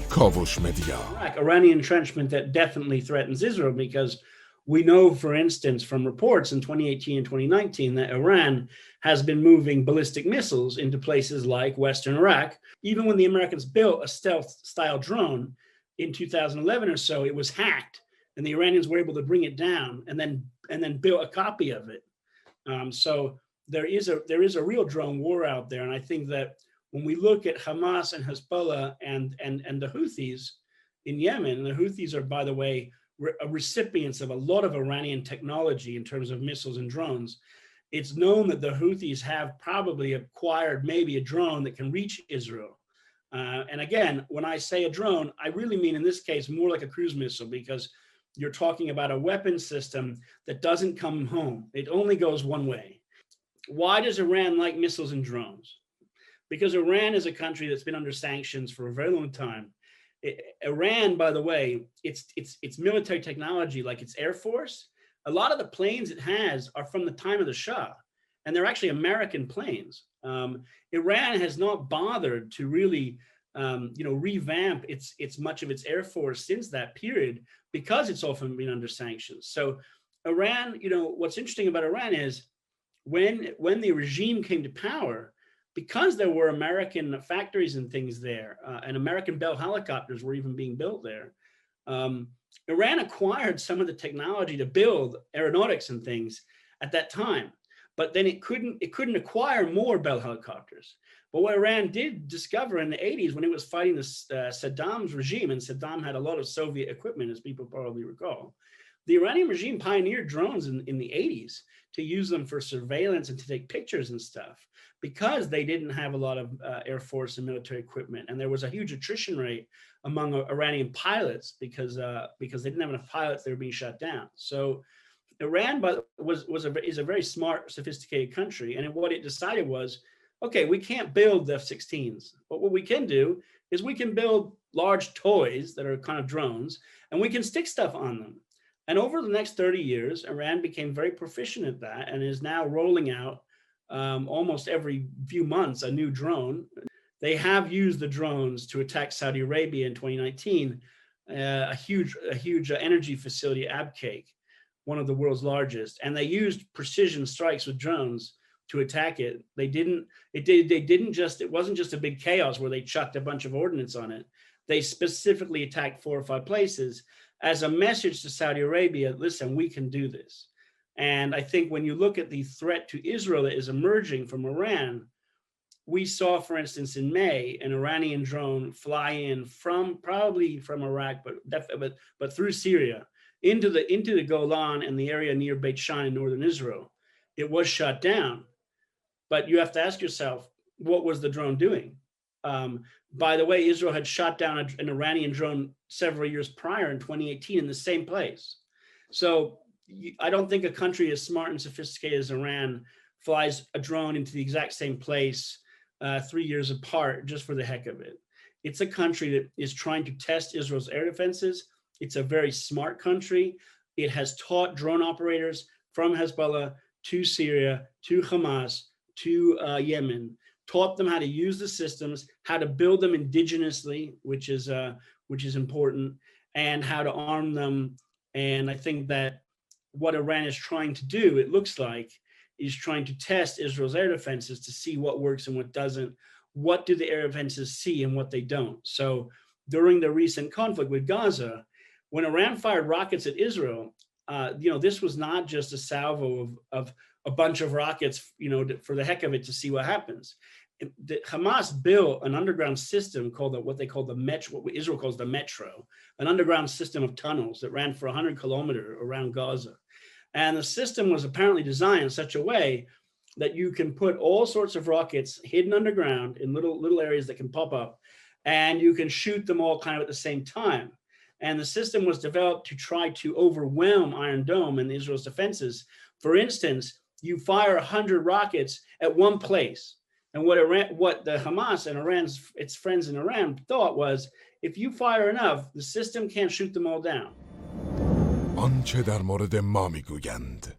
کاوش مدیا. Iranian entrenchment that definitely threatens Israel, because we know, for instance, from reports in 2018 and 2019 that Iran has been moving ballistic missiles into places like Western Iraq. Even when the Americans built a stealth-style drone in 2011 or so, it was hacked, and the Iranians were able to bring it down and then built a copy of it. So there is a real drone war out there, and I think that when we look at Hamas and Hezbollah and the Houthis in Yemen, the Houthis are, by the way, recipients of a lot of Iranian technology in terms of missiles and drones. It's known that the Houthis have probably acquired maybe a drone that can reach Israel. And again, when I say a drone, I really mean in this case more like a cruise missile, because you're talking about a weapon system that doesn't come home. It only goes one way. Why does Iran like missiles and drones? Because Iran is a country that's been under sanctions for a very long time. Iran, by the way, its military technology, like its air force, a lot of the planes it has are from the time of the Shah, and they're actually American planes. Iran has not bothered to really, revamp its much of its air force since that period, because it's often been under sanctions. So Iran, what's interesting about Iran is when the regime came to power, because there were American factories and things there, and American Bell helicopters were even being built there, Iran acquired some of the technology to build aeronautics and things at that time. But then it couldn't acquire more Bell helicopters. But what Iran did discover in the 80s, when it was fighting Saddam's regime, and Saddam had a lot of Soviet equipment, as people probably recall, the Iranian regime pioneered drones in the 80s to use them for surveillance and to take pictures and stuff, because they didn't have a lot of air force and military equipment. And there was a huge attrition rate among Iranian pilots because they didn't have enough pilots. They were being shut down. So Iran is a very smart, sophisticated country. And what it decided was, okay, we can't build F-16s, but what we can do is we can build large toys that are kind of drones, and we can stick stuff on them. And over the next 30 years, Iran became very proficient at that and is now rolling out almost every few months a new drone. They have used the drones to attack Saudi Arabia in 2019, a huge energy facility, Abqaiq, one of the world's largest, and they used precision strikes with drones to attack it. It wasn't just a big chaos where they chucked a bunch of ordnance on it. They specifically attacked 4 or 5 places as a message to Saudi Arabia, listen, we can do this. And I think when you look at the threat to Israel that is emerging from Iran, we saw, for instance, in May, an Iranian drone fly in probably from Iraq, but through Syria into the Golan and the area near Beit Shan in northern Israel. It was shot down, but you have to ask yourself, what was the drone doing? By the way, Israel had shot down an Iranian drone several years prior in 2018 in the same place. So I don't think a country as smart and sophisticated as Iran flies a drone into the exact same place 3 years apart just for the heck of it. It's a country that is trying to test Israel's air defenses. It's a very smart country. It has taught drone operators from Hezbollah to Syria, to Hamas, to Yemen, taught them how to use the systems, how to build them indigenously, which is important, and how to arm them. And I think that what Iran is trying to do, it looks like, is trying to test Israel's air defenses to see what works and what doesn't. What do the air defenses see and what they don't? So during the recent conflict with Gaza, when Iran fired rockets at Israel, this was not just a salvo of a bunch of rockets, for the heck of it to see what happens. Hamas built an underground system called what Israel calls the Metro, an underground system of tunnels that ran for 100 kilometers around Gaza. And the system was apparently designed in such a way that you can put all sorts of rockets hidden underground in little areas that can pop up, and you can shoot them all kind of at the same time. And the system was developed to try to overwhelm Iron Dome and Israel's defenses. For instance, you fire 100 rockets at one place. And what the Hamas and its friends in Iran thought was, if you fire enough, the system can't shoot them all down. آنچه در مورد ما میگویند